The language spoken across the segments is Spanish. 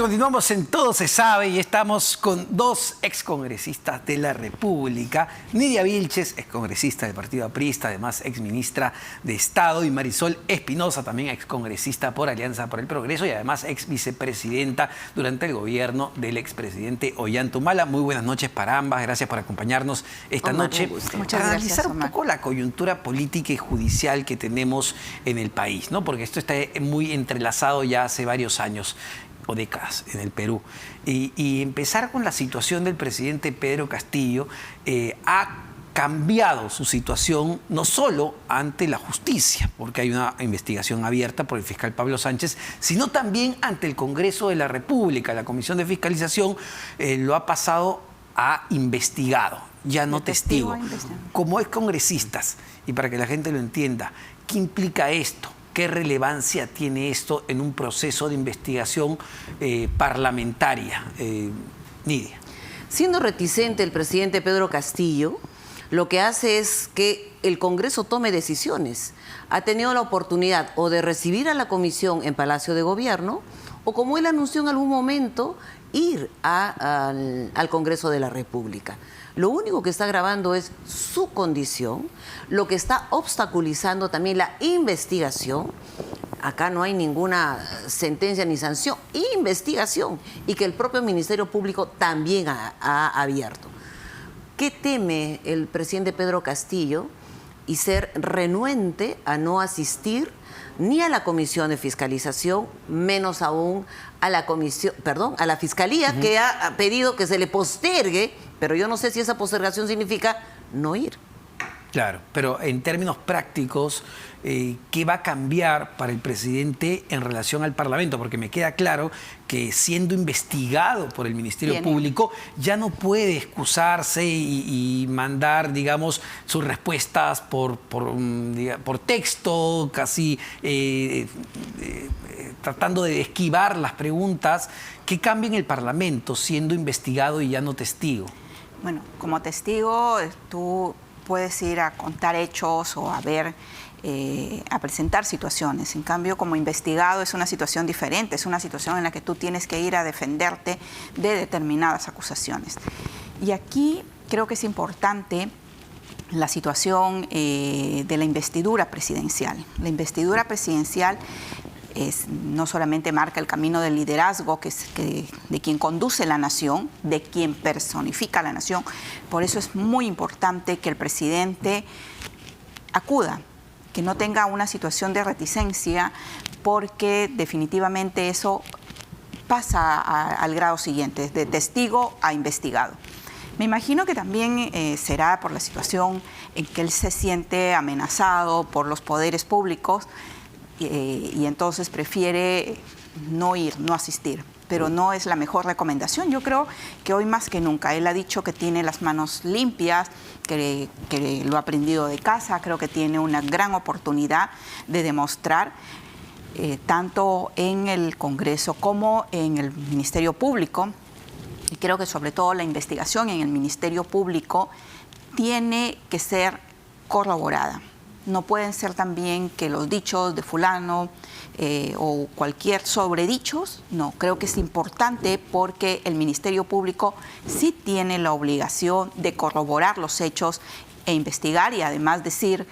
continuamos en Todo se sabe y estamos con dos excongresistas de la República. Nidia Vilches, excongresista del Partido Aprista, además exministra de Estado, y Marisol Espinosa, también excongresista por Alianza por el Progreso y además exvicepresidenta durante el gobierno del expresidente Ollanta Humala. Muy buenas noches para ambas, gracias por acompañarnos esta noche. Para analizar un poco la coyuntura política y judicial que tenemos en el país, ¿no? Porque esto está muy entrelazado ya hace varios años o décadas en el Perú. Y empezar con la situación del presidente Pedro Castillo. Ha cambiado su situación no solo ante la justicia, porque hay una investigación abierta por el fiscal Pablo Sánchez, sino también ante el Congreso de la República. La Comisión de Fiscalización lo ha pasado a investigado, ya no testigo. Como excongresistas, y para que la gente lo entienda, ¿qué implica esto? ¿Qué relevancia tiene esto en un proceso de investigación parlamentaria? Nidia. Siendo reticente el presidente Pedro Castillo, lo que hace es que el Congreso tome decisiones. Ha tenido la oportunidad o de recibir a la comisión en Palacio de Gobierno o, como él anunció en algún momento, ir al Congreso de la República. Lo único que está agravando es su condición, lo que está obstaculizando también la investigación. Acá no hay ninguna sentencia ni sanción, investigación, y que el propio Ministerio Público también ha abierto. ¿Qué teme el presidente Pedro Castillo? Y ser renuente a no asistir ni a la Comisión de Fiscalización, menos aún a la a la Fiscalía, que ha pedido que se le postergue, pero yo no sé si esa postergación significa no ir. Claro, pero en términos prácticos, ¿qué va a cambiar para el presidente en relación al Parlamento? Porque me queda claro que siendo investigado por el Ministerio Público, ya no puede excusarse y mandar, digamos, sus respuestas por texto, casi tratando de esquivar las preguntas. ¿Qué cambia en el Parlamento siendo investigado y ya no testigo? Bueno, como testigo, tú puedes ir a contar hechos o a ver, a presentar situaciones. En cambio, como investigado es una situación diferente, es una situación en la que tú tienes que ir a defenderte de determinadas acusaciones. Y aquí creo que es importante la situación de la investidura presidencial. La investidura presidencial no solamente marca el camino del liderazgo de quien conduce la nación, de quien personifica la nación. Por eso es muy importante que el presidente acuda, que no tenga una situación de reticencia, porque definitivamente eso pasa al grado siguiente, de testigo a investigado. Me imagino que también será por la situación en que él se siente amenazado por los poderes públicos, y entonces prefiere no ir, no asistir. Pero no es la mejor recomendación. Yo creo que hoy más que nunca, él ha dicho que tiene las manos limpias, que lo ha aprendido de casa. Creo que tiene una gran oportunidad de demostrar, tanto en el Congreso como en el Ministerio Público. Y creo que sobre todo la investigación en el Ministerio Público tiene que ser corroborada. No pueden ser también que los dichos de fulano o cualquier sobredichos. No, creo que es importante porque el Ministerio Público sí tiene la obligación de corroborar los hechos e investigar y además decir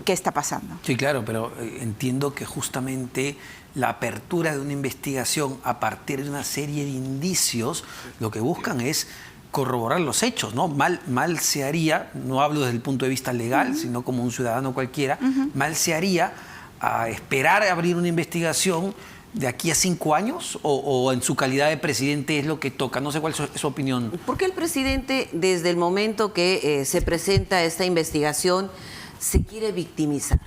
qué está pasando. Sí, claro, pero entiendo que justamente la apertura de una investigación a partir de una serie de indicios, lo que buscan es corroborar los hechos, ¿no? Mal se haría, no hablo desde el punto de vista legal, sino como un ciudadano cualquiera, mal se haría a esperar a abrir una investigación de aquí a 5 años o en su calidad de presidente es lo que toca. No sé cuál es su opinión. ¿Por qué el presidente, desde el momento que se presenta esta investigación, se quiere victimizar?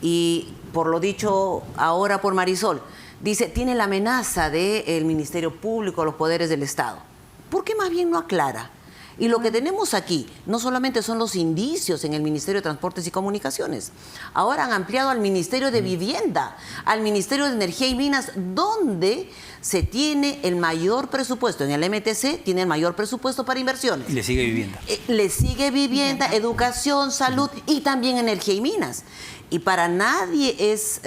Y por lo dicho ahora por Marisol, dice, tiene la amenaza del Ministerio Público, los poderes del Estado. ¿Por qué más bien no aclara? Y lo que tenemos aquí no solamente son los indicios en el Ministerio de Transportes y Comunicaciones. Ahora han ampliado al Ministerio de Vivienda, al Ministerio de Energía y Minas, donde se tiene el mayor presupuesto. En el MTC tiene el mayor presupuesto para inversiones. Y le sigue vivienda. Le sigue vivienda, educación, salud y también energía y minas. Y para nadie es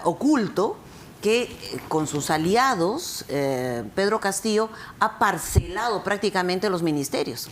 oculto que con sus aliados, Pedro Castillo ha parcelado prácticamente los ministerios.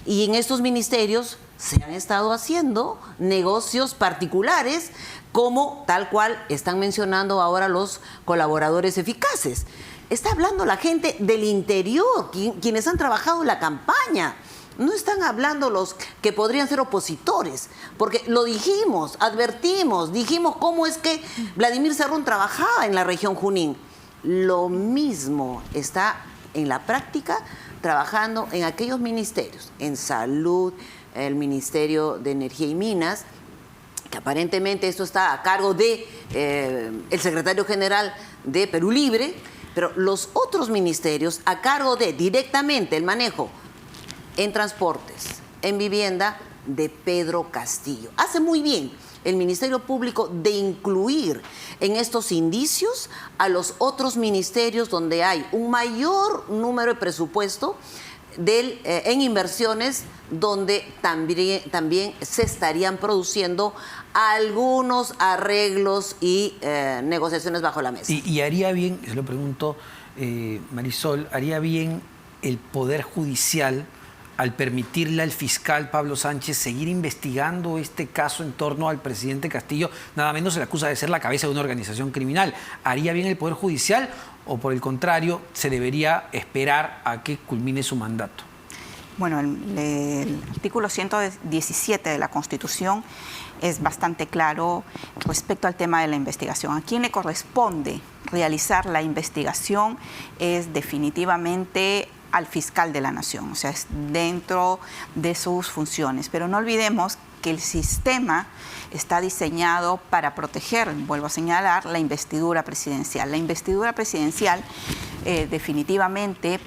Y en estos ministerios se han estado haciendo negocios particulares, como tal cual están mencionando ahora los colaboradores eficaces. Está hablando la gente del interior, quienes han trabajado en la campaña. No están hablando los que podrían ser opositores, porque lo dijimos, advertimos, dijimos cómo es que Vladimir Cerrón trabajaba en la región Junín. Lo mismo está en la práctica trabajando en aquellos ministerios, en salud, el Ministerio de Energía y Minas, que aparentemente esto está a cargo de el secretario general de Perú Libre, pero los otros ministerios a cargo de directamente el manejo en transportes, en vivienda, de Pedro Castillo. Hace muy bien el Ministerio Público de incluir en estos indicios a los otros ministerios donde hay un mayor número de presupuesto en inversiones, donde también se estarían produciendo algunos arreglos y negociaciones bajo la mesa. Y haría bien, se lo pregunto, Marisol, ¿haría bien el Poder Judicial al permitirle al fiscal Pablo Sánchez seguir investigando este caso en torno al presidente Castillo? Nada menos se le acusa de ser la cabeza de una organización criminal. ¿Haría bien el Poder Judicial o, por el contrario, se debería esperar a que culmine su mandato? Bueno, el artículo 117 de la Constitución es bastante claro respecto al tema de la investigación. A quien le corresponde realizar la investigación es definitivamente al fiscal de la Nación, o sea, es dentro de sus funciones. Pero no olvidemos que el sistema está diseñado para proteger, vuelvo a señalar, la investidura presidencial. La investidura presidencial definitivamente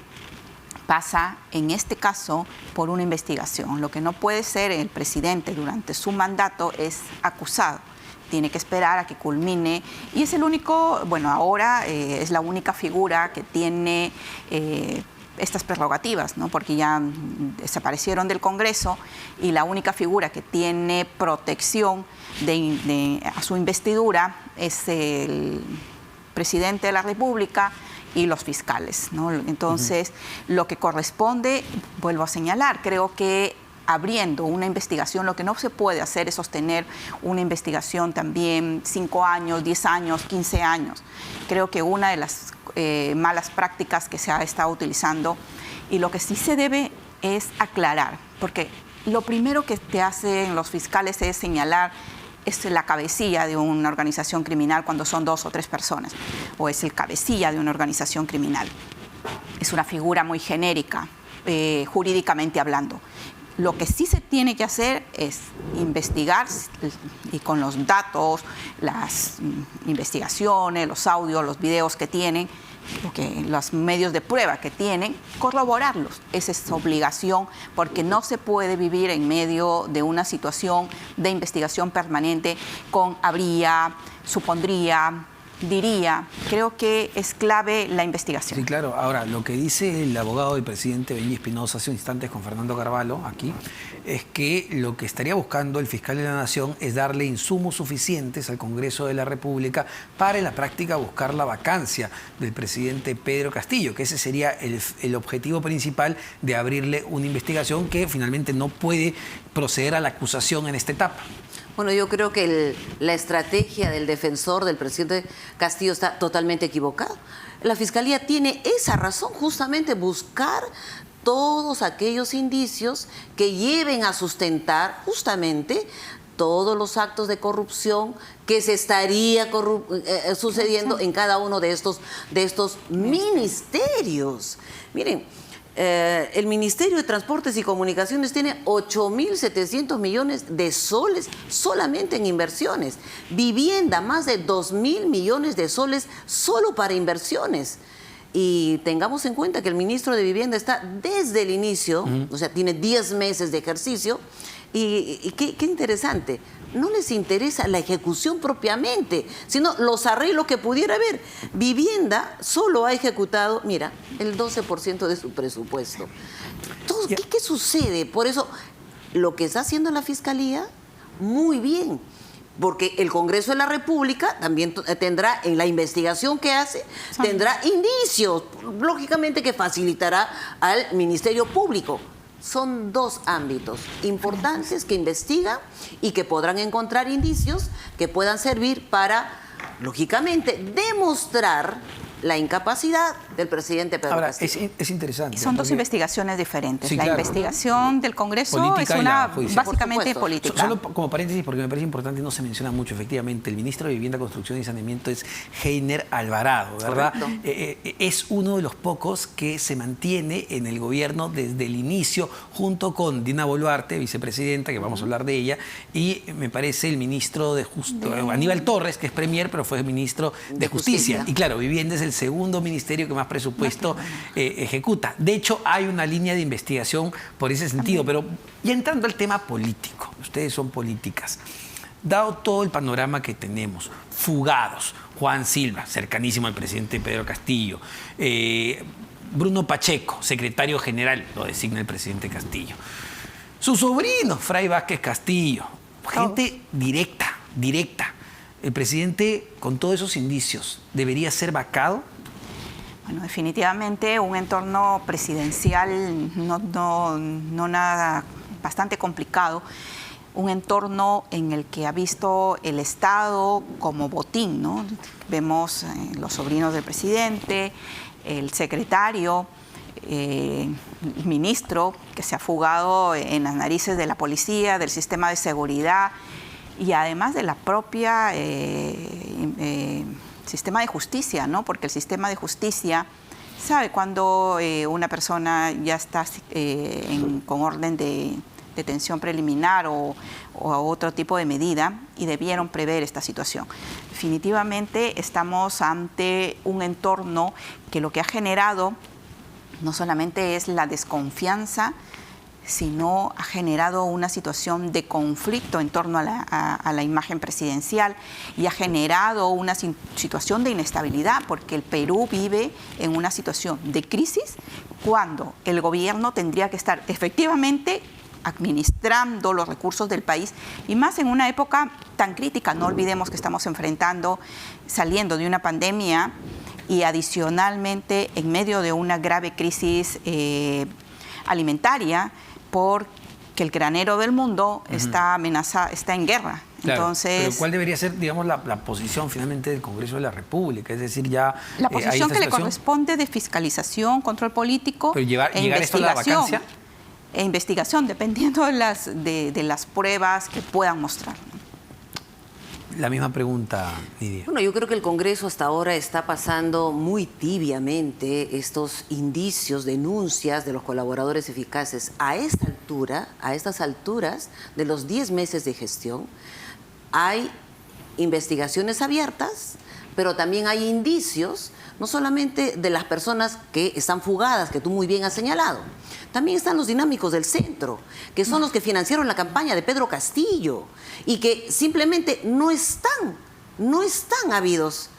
pasa, en este caso, por una investigación. Lo que no puede ser el presidente durante su mandato es acusado. Tiene que esperar a que culmine y es el único, bueno, ahora es la única figura que tiene estas prerrogativas, ¿no? Porque ya desaparecieron del Congreso y la única figura que tiene protección a su investidura es el presidente de la República y los fiscales, ¿no? Entonces, lo que corresponde, vuelvo a señalar, creo que abriendo una investigación, lo que no se puede hacer es sostener una investigación también 5 años, 10 años, 15 años. Creo que una de las malas prácticas que se ha estado utilizando, y lo que sí se debe es aclarar, porque lo primero que te hacen los fiscales es señalar es la cabecilla de una organización criminal cuando son 2 o 3 personas, o es el cabecilla de una organización criminal. Es una figura muy genérica, jurídicamente hablando. Lo que sí se tiene que hacer es investigar y con los datos, las investigaciones, los audios, los videos que tienen, los medios de prueba que tienen, corroborarlos. Esa es su obligación, porque no se puede vivir en medio de una situación de investigación permanente con habría, supondría, diría. Creo que es clave la investigación. Sí, claro. Ahora, lo que dice el abogado del presidente Benny Espinosa hace un instante con Fernando Carvalho aquí, es que lo que estaría buscando el fiscal de la Nación es darle insumos suficientes al Congreso de la República para en la práctica buscar la vacancia del presidente Pedro Castillo, que ese sería el objetivo principal de abrirle una investigación que finalmente no puede proceder a la acusación en esta etapa. Bueno, yo creo que la estrategia del defensor del presidente Castillo está totalmente equivocada. La Fiscalía tiene esa razón, justamente buscar todos aquellos indicios que lleven a sustentar justamente todos los actos de corrupción que se estaría sucediendo en cada uno de estos ministerios. Miren, el Ministerio de Transportes y Comunicaciones tiene 8.700 millones de soles solamente en inversiones. Vivienda, más de 2.000 millones de soles solo para inversiones. Y tengamos en cuenta que el ministro de Vivienda está desde el inicio, o sea, tiene 10 meses de ejercicio. Y qué interesante, no les interesa la ejecución propiamente, sino los arreglos que pudiera haber. Vivienda solo ha ejecutado, mira, el 12% de su presupuesto. Entonces, ¿qué sucede? Por eso, lo que está haciendo la Fiscalía, muy bien. porque el Congreso de la República también tendrá, en la investigación que hace, tendrá indicios, lógicamente que facilitará al Ministerio Público. Son dos ámbitos importantes que investigan y que podrán encontrar indicios que puedan servir para, lógicamente, demostrar la incapacidad del presidente Pedro Castillo. Es interesante. Son dos investigaciones diferentes. Sí, la claro. investigación del Congreso Política es y la una judicial. básicamente política. Solo como paréntesis, porque me parece importante, no se menciona mucho, efectivamente, el ministro de Vivienda, Construcción y Saneamiento es Heiner Alvarado, ¿verdad? Es uno de los pocos que se mantiene en el gobierno desde el inicio, junto con Dina Boluarte, vicepresidenta, que vamos a hablar de ella, y me parece el ministro de Aníbal Torres, que es premier, pero fue ministro de Justicia. Y claro, Vivienda es el segundo ministerio que más presupuesto ejecuta. De hecho, hay una línea de investigación por ese sentido, pero ya entrando al tema político, ustedes son políticas, dado todo el panorama que tenemos, fugados, Juan Silva, cercanísimo al presidente Pedro Castillo, Bruno Pacheco, secretario general, lo designa el presidente Castillo, su sobrino, Fray Vázquez Castillo, gente directa. El presidente, con todos esos indicios, ¿debería ser vacado? Bueno, definitivamente un entorno presidencial no nada, bastante complicado, un entorno en el que ha visto el Estado como botín, ¿no? Vemos los sobrinos del presidente, el secretario, el ministro que se ha fugado en las narices de la policía, del sistema de seguridad y además de la propia sistema de justicia, ¿no? Porque el sistema de justicia sabe cuando una persona ya está con orden de detención preliminar o otro tipo de medida y debieron prever esta situación. Definitivamente estamos ante un entorno que lo que ha generado no solamente es la desconfianza, sino ha generado una situación de conflicto en torno a la imagen presidencial y ha generado una situación de inestabilidad, porque el Perú vive en una situación de crisis cuando el gobierno tendría que estar efectivamente administrando los recursos del país y más en una época tan crítica. No olvidemos que estamos saliendo de una pandemia y adicionalmente en medio de una grave crisis alimentaria, porque el granero del mundo está en guerra. Claro, entonces, pero ¿cuál debería ser, digamos, la posición finalmente del Congreso de la República? Es decir, ya la posición que le corresponde de fiscalización, control político, pero llegar esto a la vacancia e investigación, dependiendo de las pruebas que puedan mostrar. La misma pregunta, Nidia. Bueno, yo creo que el Congreso hasta ahora está pasando muy tibiamente estos indicios, denuncias de los colaboradores eficaces. A estas alturas de los 10 meses de gestión, hay investigaciones abiertas, pero también hay indicios, no solamente de las personas que están fugadas, que tú muy bien has señalado. También están los dinámicos del centro, que son los que financiaron la campaña de Pedro Castillo y que simplemente no están habidos.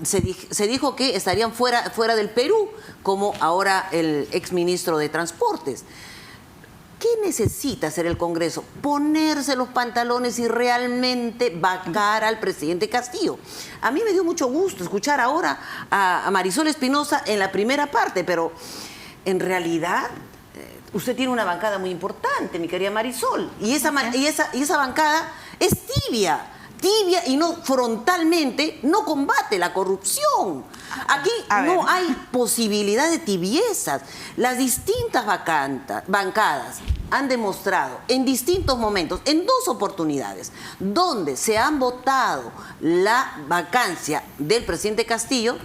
Se dijo que estarían fuera del Perú, como ahora el exministro de Transportes. ¿Qué necesita hacer el Congreso? Ponerse los pantalones y realmente vacar al presidente Castillo. A mí me dio mucho gusto escuchar ahora a Marisol Espinosa en la primera parte, pero en realidad usted tiene una bancada muy importante, mi querida Marisol, y esa bancada es tibia y no frontalmente no combate la corrupción. Aquí no hay posibilidad de tibiezas. Las distintas bancadas han demostrado en distintos momentos, en 2 oportunidades, donde se han votado la vacancia del presidente Castillo,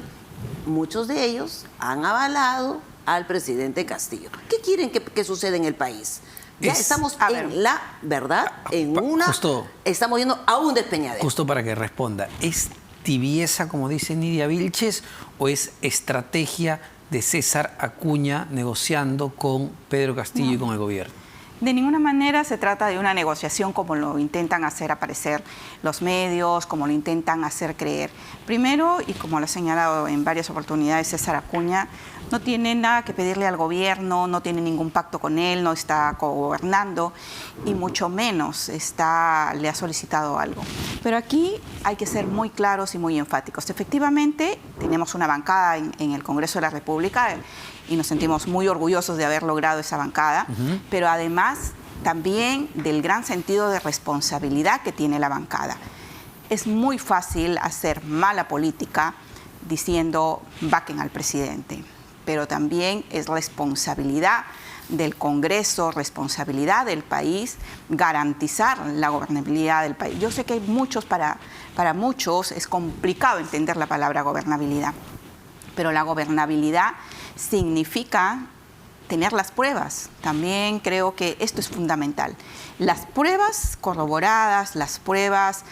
muchos de ellos han avalado al presidente Castillo. ¿Qué quieren que suceda en el país? Ya estamos estamos yendo a un despeñadero. Justo para que responda, ¿es tibieza, como dice Nidia Vilches, o es estrategia de César Acuña negociando con Pedro Castillo y con el gobierno? De ninguna manera se trata de una negociación como lo intentan hacer aparecer los medios, como lo intentan hacer creer. Primero, y como lo ha señalado en varias oportunidades César Acuña, no tiene nada que pedirle al gobierno, no tiene ningún pacto con él, no está gobernando y mucho menos le ha solicitado algo. Pero aquí hay que ser muy claros y muy enfáticos. Efectivamente, tenemos una bancada en el Congreso de la República y nos sentimos muy orgullosos de haber logrado esa bancada, pero además también del gran sentido de responsabilidad que tiene la bancada. Es muy fácil hacer mala política diciendo vaquen al presidente, pero también es responsabilidad del Congreso, responsabilidad del país, garantizar la gobernabilidad del país. Yo sé que hay para muchos es complicado entender la palabra gobernabilidad, pero la gobernabilidad significa tener las pruebas. También creo que esto es fundamental. Las pruebas corroboradas, las pruebas,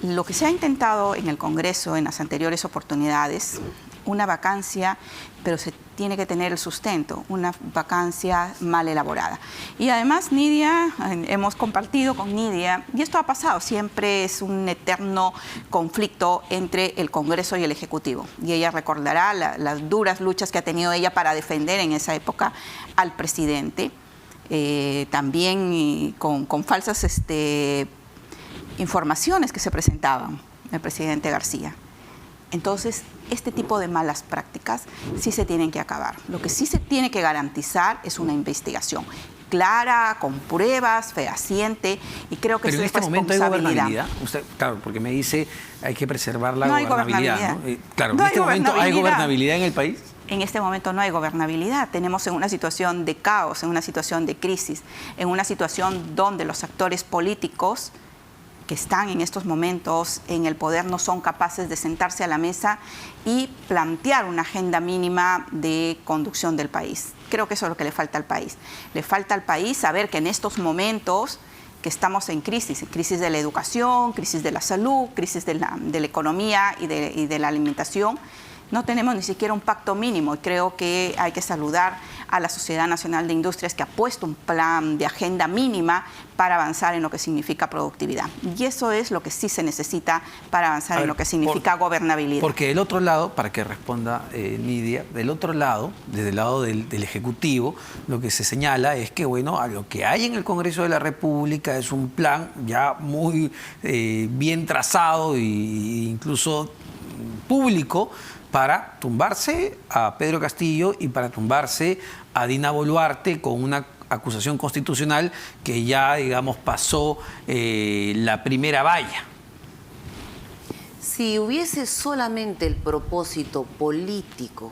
lo que se ha intentado en el Congreso en las anteriores oportunidades, una vacancia, pero se tiene que tener el sustento, una vacancia mal elaborada. Y además Nidia, hemos compartido con Nidia, y esto ha pasado, siempre es un eterno conflicto entre el Congreso y el Ejecutivo. Y ella recordará las duras luchas que ha tenido ella para defender en esa época al presidente, también con falsas informaciones que se presentaban el presidente García. Entonces, este tipo de malas prácticas sí se tienen que acabar. Lo que sí se tiene que garantizar es una investigación clara, con pruebas, fehaciente, y creo que pero es en este momento hay responsabilidad. gobernabilidad. Usted, claro, porque me dice hay que preservar la No hay gobernabilidad. gobernabilidad. ¿No? Claro, No en hay este momento hay gobernabilidad. gobernabilidad en el país. En este momento no hay gobernabilidad. Tenemos en una situación de caos, en una situación de crisis, en una situación donde los actores políticos que están en estos momentos en el poder no son capaces de sentarse a la mesa y plantear una agenda mínima de conducción del país. Creo que eso es lo que le falta al país. Le falta al país saber que en estos momentos que estamos en crisis de la educación, crisis de la salud, crisis de la economía y de la alimentación, no tenemos ni siquiera un pacto mínimo, y creo que hay que saludar a la Sociedad Nacional de Industrias que ha puesto un plan de agenda mínima para avanzar en lo que significa productividad. Y eso es lo que sí se necesita para avanzar en lo que significa gobernabilidad. Porque del otro lado, para que responda Nidia, del otro lado, desde el lado del Ejecutivo, lo que se señala es que, bueno, a lo que hay en el Congreso de la República es un plan ya muy bien trazado e incluso público para tumbarse a Pedro Castillo y para tumbarse a Dina Boluarte con una acusación constitucional que ya, digamos, pasó la primera valla. Si hubiese solamente el propósito político,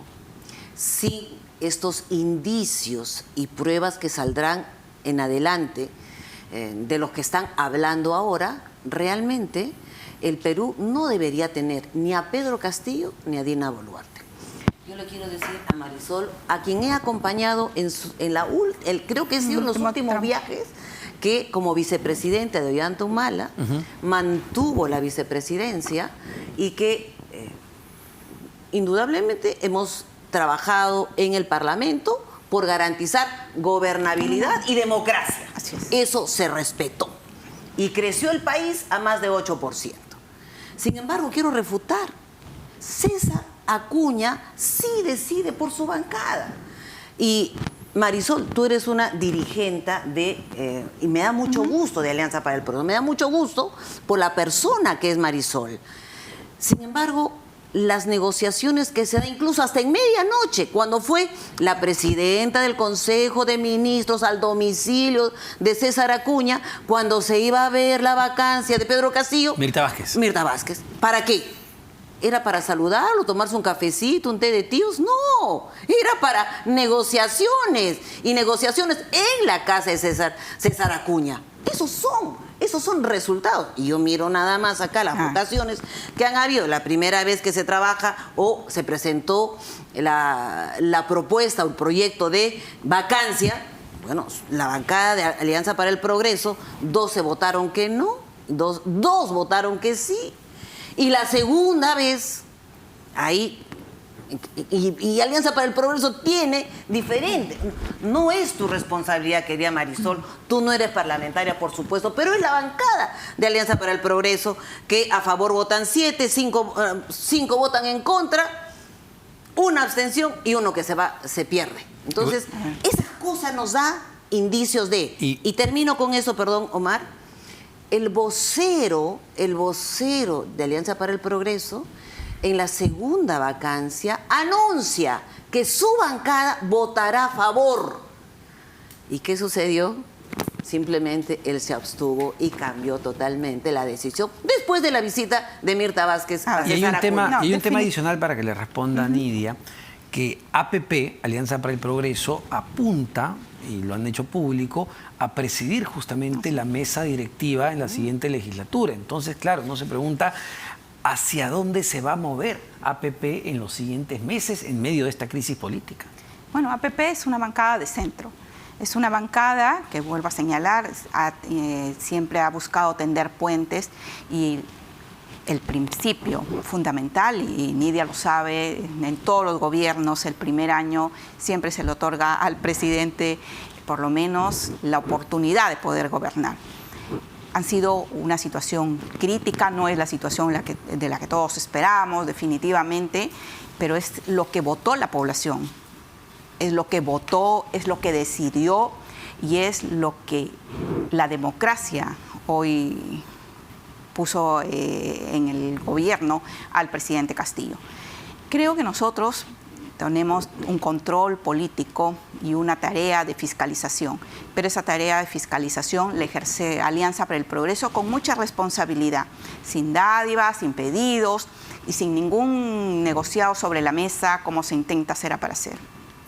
sin estos indicios y pruebas que saldrán en adelante de los que están hablando ahora, realmente el Perú no debería tener ni a Pedro Castillo ni a Dina Boluarte. Yo le quiero decir a Marisol, a quien he acompañado creo que ha sido en los últimos viajes, que como vicepresidente de Ollanta Humala mantuvo la vicepresidencia y que indudablemente hemos trabajado en el Parlamento por garantizar gobernabilidad y democracia. Así es. Eso se respetó y creció el país a más de 8%. Sin embargo, quiero refutar. César Acuña sí decide por su bancada. Y Marisol, tú eres una dirigente y me da mucho gusto de Alianza para el Progreso, me da mucho gusto por la persona que es Marisol. Sin embargo, las negociaciones que se dan incluso hasta en medianoche, cuando fue la presidenta del Consejo de Ministros al domicilio de César Acuña, cuando se iba a ver la vacancia de Pedro Castillo. Mirta Vázquez. Mirta Vázquez. ¿Para qué? ¿Era para saludarlo, tomarse un cafecito, un té de tíos? No, era para negociaciones, y negociaciones en la casa de César Acuña. Esos son resultados. Y yo miro nada más acá las votaciones que han habido. La primera vez que se trabaja o se presentó la propuesta o el proyecto de vacancia, bueno, la bancada de Alianza para el Progreso, 12 votaron que no, dos votaron que sí. Y la segunda vez, ahí, y Alianza para el Progreso tiene diferente. No es tu responsabilidad, querida Marisol, tú no eres parlamentaria, por supuesto, pero es la bancada de Alianza para el Progreso, que a favor votan 7, 5 votan en contra, una abstención y uno que se pierde. Entonces, esa cosa nos da indicios de... Y termino con eso, perdón, Omar. El vocero de Alianza para el Progreso, en la segunda vacancia, anuncia que su bancada votará a favor. ¿Y qué sucedió? Simplemente él se abstuvo y cambió totalmente la decisión después de la visita de Mirta Vázquez. Y hay un tema adicional para que le responda Nidia, que APP, Alianza para el Progreso, apunta, y lo han hecho público, a presidir justamente la mesa directiva en la siguiente legislatura. Entonces, claro, uno se pregunta hacia dónde se va a mover APP en los siguientes meses en medio de esta crisis política. Bueno, APP es una bancada de centro. Es una bancada que, vuelvo a señalar, siempre ha buscado tender puentes, y el principio fundamental, y Nidia lo sabe, en todos los gobiernos el primer año siempre se le otorga al presidente por lo menos la oportunidad de poder gobernar. Han sido una situación crítica, no es la situación de la que todos esperábamos definitivamente, pero es lo que votó la población. Es lo que votó, es lo que decidió y es lo que la democracia hoy puso en el gobierno al presidente Castillo. Creo que nosotros tenemos un control político y una tarea de fiscalización, pero esa tarea de fiscalización la ejerce Alianza para el Progreso con mucha responsabilidad, sin dádivas, sin pedidos y sin ningún negociado sobre la mesa como se intenta hacer a parecer.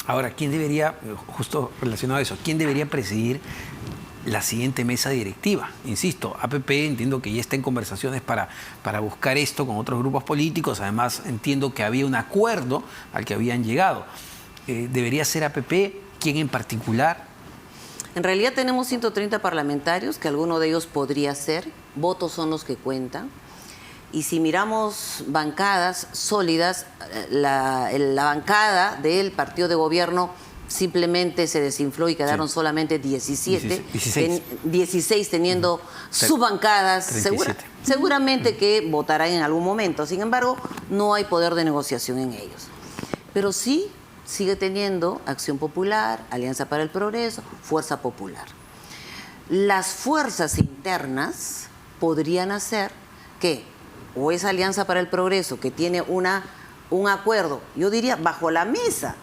Ahora, ¿quién debería, justo relacionado a eso, quién debería presidir la siguiente mesa directiva? Insisto, APP entiendo que ya está en conversaciones para buscar esto con otros grupos políticos. Además, entiendo que había un acuerdo al que habían llegado. ¿Debería ser APP? ¿Quién en particular? En realidad tenemos 130 parlamentarios, que alguno de ellos podría ser. Votos son los que cuentan. Y si miramos bancadas sólidas, la bancada del partido de gobierno simplemente se desinfló y quedaron solamente 16 teniendo sus bancadas. Seguramente que votarán en algún momento. Sin embargo, no hay poder de negociación en ellos. Pero sí sigue teniendo Acción Popular, Alianza para el Progreso, Fuerza Popular. Las fuerzas internas podrían hacer que o esa Alianza para el Progreso, que tiene un acuerdo, yo diría bajo la mesa,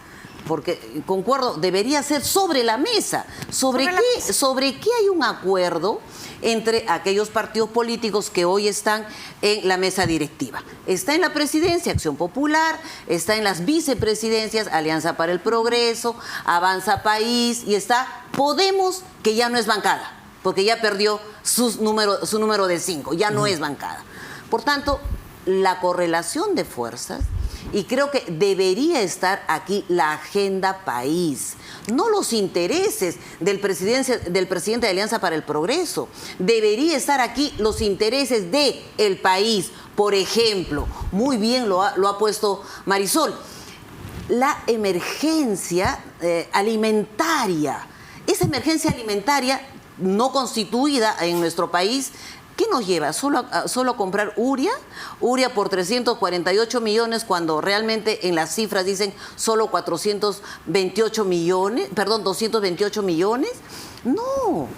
porque concuerdo, debería ser sobre la mesa. ¿Sobre qué hay un acuerdo entre aquellos partidos políticos que hoy están en la mesa directiva? Está en la presidencia Acción Popular, está en las vicepresidencias Alianza para el Progreso, Avanza País, y está Podemos, que ya no es bancada, porque ya perdió su número de 5, ya no es bancada. Por tanto, la correlación de fuerzas, y creo que debería estar aquí la agenda país, no los intereses del presidente de Alianza para el Progreso. Debería estar aquí los intereses del país. Por ejemplo, muy bien lo ha puesto Marisol, la emergencia alimentaria. Esa emergencia alimentaria no constituida en nuestro país, ¿qué nos lleva? ¿Solo a comprar urea? Urea por 348 millones, cuando realmente en las cifras dicen solo 228 millones. No,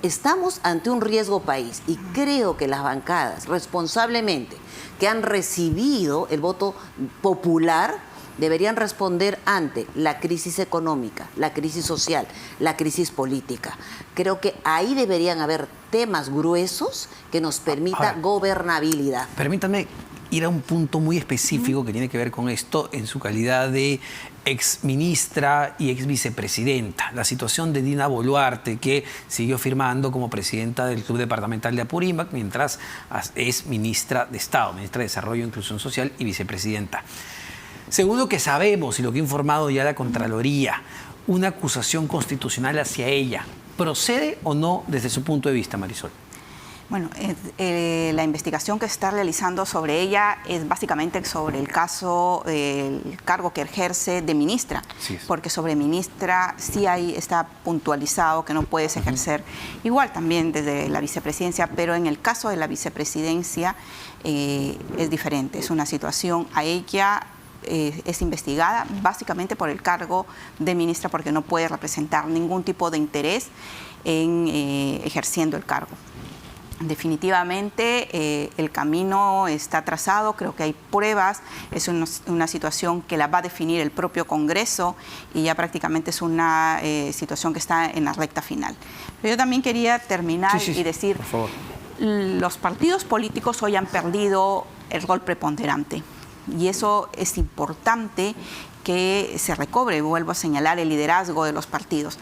estamos ante un riesgo país, y creo que las bancadas responsablemente que han recibido el voto popular deberían responder ante la crisis económica, la crisis social, la crisis política. Creo que ahí deberían haber temas gruesos que nos permitan gobernabilidad. Permítanme ir a un punto muy específico que tiene que ver con esto en su calidad de exministra y exvicepresidenta. La situación de Dina Boluarte, que siguió firmando como presidenta del Club Departamental de Apurímac mientras es ministra de Estado, ministra de Desarrollo e Inclusión Social y vicepresidenta. Según lo que sabemos y lo que ha informado ya la Contraloría, una acusación constitucional hacia ella, ¿procede o no desde su punto de vista, Marisol? Bueno, la investigación que se está realizando sobre ella es básicamente sobre el caso, el cargo que ejerce de ministra, porque sobre ministra sí está puntualizado que no puedes ejercer, igual también desde la vicepresidencia, pero en el caso de la vicepresidencia es diferente, es una situación a ella es investigada básicamente por el cargo de ministra, porque no puede representar ningún tipo de interés en ejerciendo el cargo. Definitivamente el camino está trazado, creo que hay pruebas, es una situación que la va a definir el propio Congreso y ya prácticamente es una situación que está en la recta final. Pero yo también quería terminar y decir, por favor. Los partidos políticos hoy han perdido el rol preponderante y eso es importante que se recobre, vuelvo a señalar, el liderazgo de los partidos.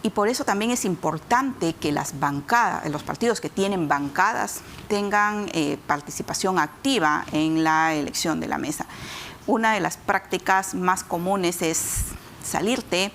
Y por eso también es importante que las bancadas, los partidos que tienen bancadas, tengan participación activa en la elección de la mesa. Una de las prácticas más comunes es salirte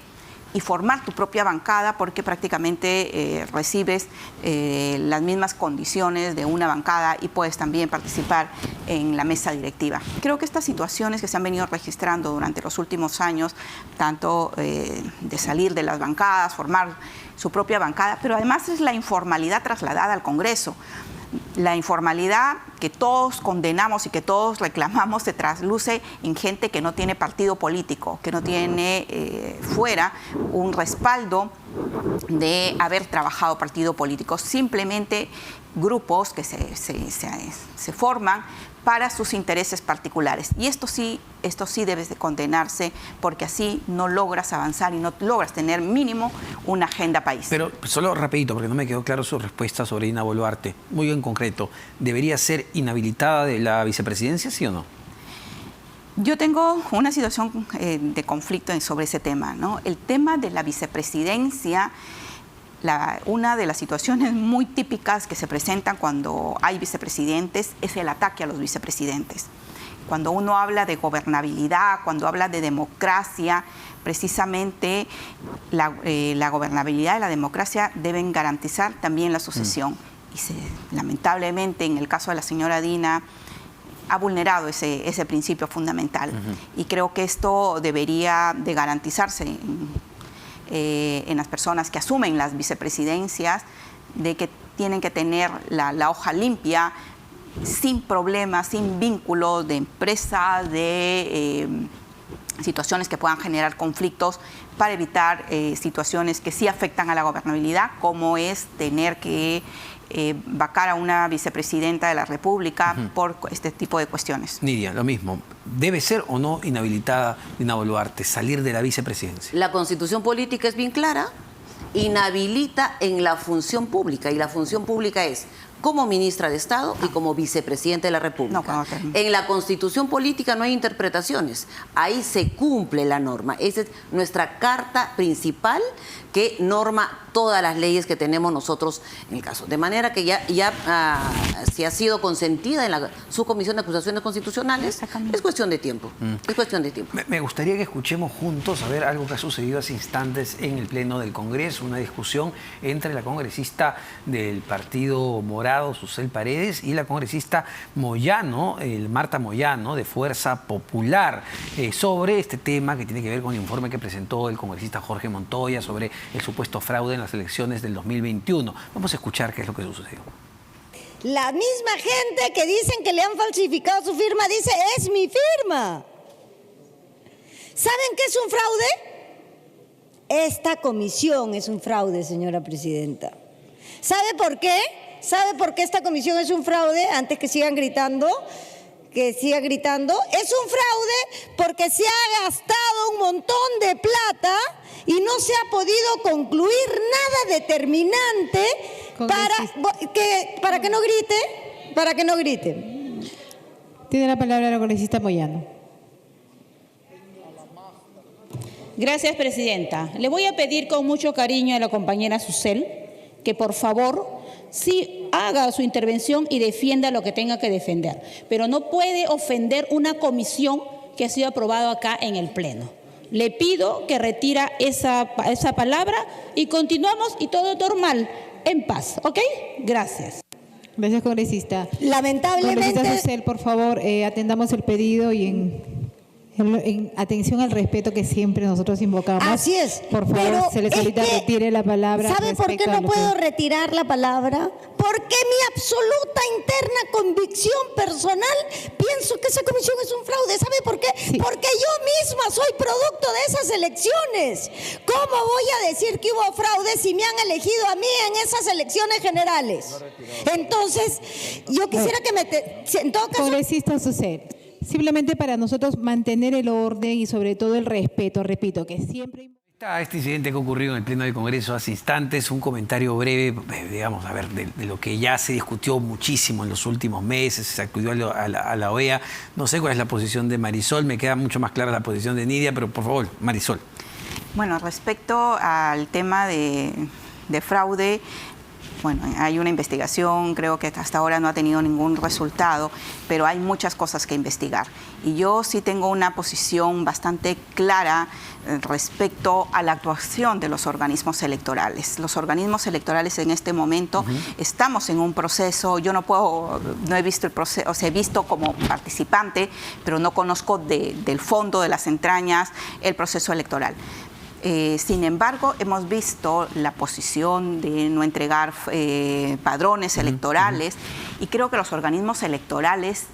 y formar tu propia bancada, porque prácticamente recibes las mismas condiciones de una bancada y puedes también participar en la mesa directiva. Creo que estas situaciones que se han venido registrando durante los últimos años, tanto de salir de las bancadas, formar su propia bancada, pero además es la informalidad trasladada al Congreso. La informalidad que todos condenamos y que todos reclamamos se trasluce en gente que no tiene partido político, que no tiene fuera un respaldo de haber trabajado partido político, simplemente grupos que se forman para sus intereses particulares. Y esto sí debe de condenarse, porque así no logras avanzar y no logras tener mínimo una agenda país. Pero solo rapidito, porque no me quedó claro su respuesta sobre Dina Boluarte. Muy en concreto, ¿debería ser inhabilitada de la vicepresidencia, sí o no? Yo tengo una situación de conflicto sobre ese tema, ¿no? El tema de la vicepresidencia, una de las situaciones muy típicas que se presentan cuando hay vicepresidentes es el ataque a los vicepresidentes. Cuando uno habla de gobernabilidad, cuando habla de democracia, precisamente la gobernabilidad y la democracia deben garantizar también la sucesión. Y lamentablemente, en el caso de la señora Dina, ha vulnerado ese principio fundamental. Y creo que esto debería de garantizarse en las personas que asumen las vicepresidencias, de que tienen que tener la hoja limpia, sin problemas, sin vínculos de empresa, de situaciones que puedan generar conflictos, para evitar situaciones que sí afectan a la gobernabilidad, como es tener que vacar a una vicepresidenta de la República por este tipo de cuestiones. Nidia, lo mismo. ¿Debe ser o no inhabilitada Dina Boluarte, salir de la vicepresidencia? La Constitución política es bien clara, inhabilita en la función pública, y la función pública es como ministra de Estado y como vicepresidente de la República. En la Constitución política no hay interpretaciones, ahí se cumple la norma. Esa es nuestra carta principal que norma todas las leyes que tenemos nosotros en el caso. De manera que si ha sido consentida en la Subcomisión de Acusaciones Constitucionales, es cuestión de tiempo. Es cuestión de tiempo. Me gustaría que escuchemos juntos a ver algo que ha sucedido hace instantes en el Pleno del Congreso, una discusión entre la congresista del Partido Morado, Susel Paredes, y la congresista Moyano, Marta Moyano, de Fuerza Popular, sobre este tema que tiene que ver con el informe que presentó el congresista Jorge Montoya sobre el supuesto fraude en las elecciones del 2021. Vamos a escuchar qué es lo que sucedió. La misma gente que dicen que le han falsificado su firma dice, es mi firma. ¿Saben qué es un fraude? Esta comisión es un fraude, señora presidenta. ¿Sabe por qué? ¿Sabe por qué esta comisión es un fraude? Antes que sigan gritando, es un fraude porque se ha gastado un montón de plata y no se ha podido concluir nada determinante para que no grite. Tiene la palabra la congresista Moyano. Gracias, presidenta. Le voy a pedir con mucho cariño a la compañera Susel que por favor sí haga su intervención y defienda lo que tenga que defender, pero no puede ofender una comisión que ha sido aprobada acá en el Pleno. Le pido que retira esa palabra y continuamos y todo normal, en paz, ¿ok? Gracias. Gracias, congresista. Lamentablemente... Congresista Susel, por favor, atendamos el pedido y en atención al respeto que siempre nosotros invocamos. Así es. Por favor, se le solicita retire la palabra. ¿Sabe por qué no puedo retirar la palabra? Porque mi absoluta interna convicción personal pienso que esa comisión es un fraude. ¿Sabe por qué? Sí. producto de esas elecciones. ¿Cómo voy a decir que hubo fraude si me han elegido a mí en esas elecciones generales? Entonces, yo quisiera que en todo caso... Congresista Susel, simplemente para nosotros mantener el orden y sobre todo el respeto, repito, que siempre... Este incidente que ocurrió en el Pleno del Congreso hace instantes, un comentario breve, digamos, a ver, de lo que ya se discutió muchísimo en los últimos meses, se acudió a la OEA. No sé cuál es la posición de Marisol, me queda mucho más clara la posición de Nidia, pero por favor, Marisol. Bueno, respecto al tema de fraude, bueno, hay una investigación, creo que hasta ahora no ha tenido ningún resultado, pero hay muchas cosas que investigar. Y yo sí tengo una posición bastante clara respecto a la actuación de los organismos electorales. Los organismos electorales en este momento estamos en un proceso, yo no he visto el proceso, o sea, he visto como participante, pero no conozco del fondo, de las entrañas, el proceso electoral. Sin embargo, hemos visto la posición de no entregar padrones electorales y creo que los organismos electorales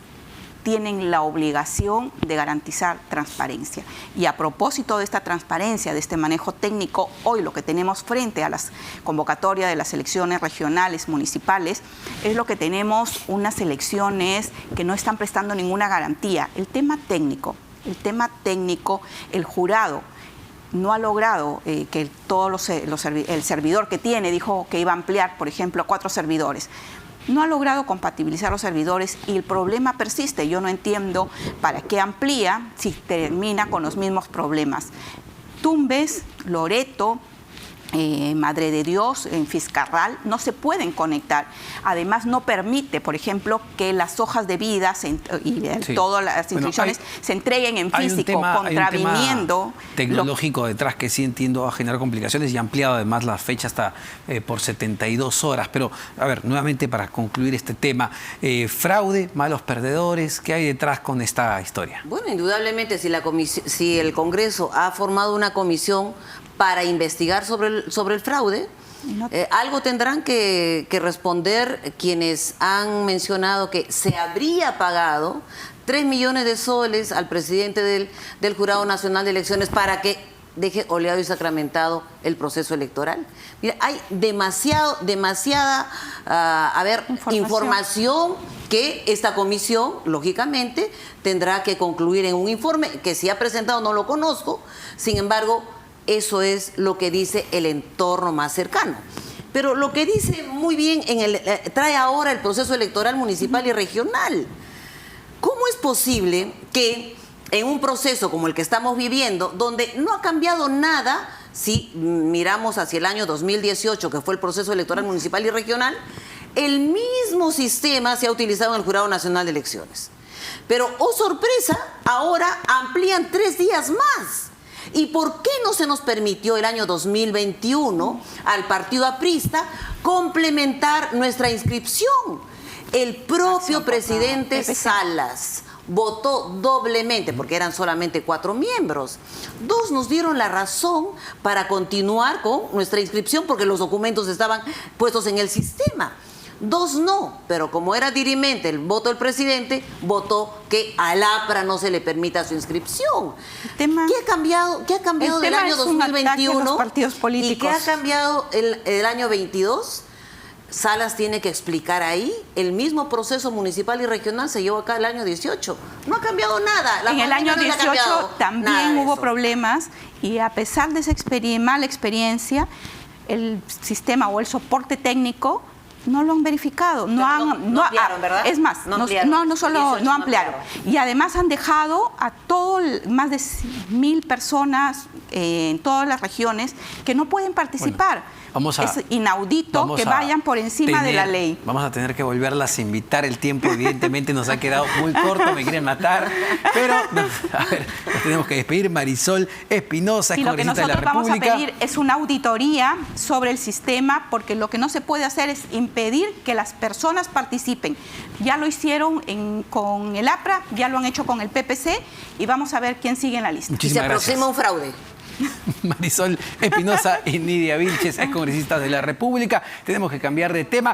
tienen la obligación de garantizar transparencia. Y a propósito de esta transparencia, de este manejo técnico, hoy lo que tenemos frente a las convocatorias de las elecciones regionales, municipales, es lo que tenemos unas elecciones que no están prestando ninguna garantía. El tema técnico, el jurado no ha logrado que el servidor que tiene, dijo que iba a ampliar, por ejemplo, a 4 servidores. No ha logrado compatibilizar los servidores y el problema persiste. Yo no entiendo para qué amplía si termina con los mismos problemas. Tumbes, Loreto, Madre de Dios, en Fiscarral, no se pueden conectar. Además, no permite, por ejemplo, que las hojas de vida todas las instrucciones se entreguen en físico, contraviniendo... tecnológico detrás que sí entiendo va a generar complicaciones y ha ampliado además la fecha hasta por 72 horas. Pero, a ver, nuevamente para concluir este tema, fraude, malos perdedores, ¿qué hay detrás con esta historia? Bueno, indudablemente, si el Congreso ha formado una comisión para investigar sobre el fraude, algo tendrán que responder quienes han mencionado que se habría pagado 3 millones de soles al presidente del Jurado Nacional de Elecciones para que deje oleado y sacramentado el proceso electoral. Mira, hay demasiada información que esta comisión, lógicamente, tendrá que concluir en un informe que si ha presentado no lo conozco, sin embargo, eso es lo que dice el entorno más cercano. Pero lo que dice muy bien, trae ahora el proceso electoral municipal y regional. ¿Cómo es posible que en un proceso como el que estamos viviendo, donde no ha cambiado nada, si miramos hacia el año 2018, que fue el proceso electoral municipal y regional, el mismo sistema se ha utilizado en el Jurado Nacional de Elecciones? Pero, oh sorpresa, ahora amplían 3 días más. ¿Y por qué no se nos permitió el año 2021 al partido aprista complementar nuestra inscripción? El propio presidente Salas votó doblemente, porque eran solamente 4 miembros. 2 nos dieron la razón para continuar con nuestra inscripción porque los documentos estaban puestos en el sistema. 2 no, pero como era dirimente el voto del presidente, votó que al APRA no se le permita su inscripción. ¿Qué ha cambiado del año 2021 partidos políticos. y qué ha cambiado el año 22? Salas tiene que explicar ahí. El mismo proceso municipal y regional se llevó acá el año 18. No ha cambiado nada. En el año 18 también hubo problemas y a pesar de esa mala experiencia, el sistema o el soporte técnico no lo han verificado, no ampliaron, ¿verdad? Es más, no ampliaron. Y además han dejado a más de 1.000 personas en todas las regiones que no pueden participar. Es inaudito que vayan por encima de la ley. Vamos a tener que volverlas a invitar. El tiempo evidentemente nos ha quedado muy corto, me quieren matar. Pero, a ver, nos tenemos que despedir. Marisol Espinosa, y lo que nosotros vamos a pedir es una auditoría sobre el sistema, porque lo que no se puede hacer es impedir que las personas participen. Ya lo hicieron con el APRA, ya lo han hecho con el PPC y vamos a ver quién sigue en la lista. Muchísimas gracias. Se aproxima un fraude. Marisol Espinosa y Nidia Vilches, excongresistas de la República. Tenemos que cambiar de tema.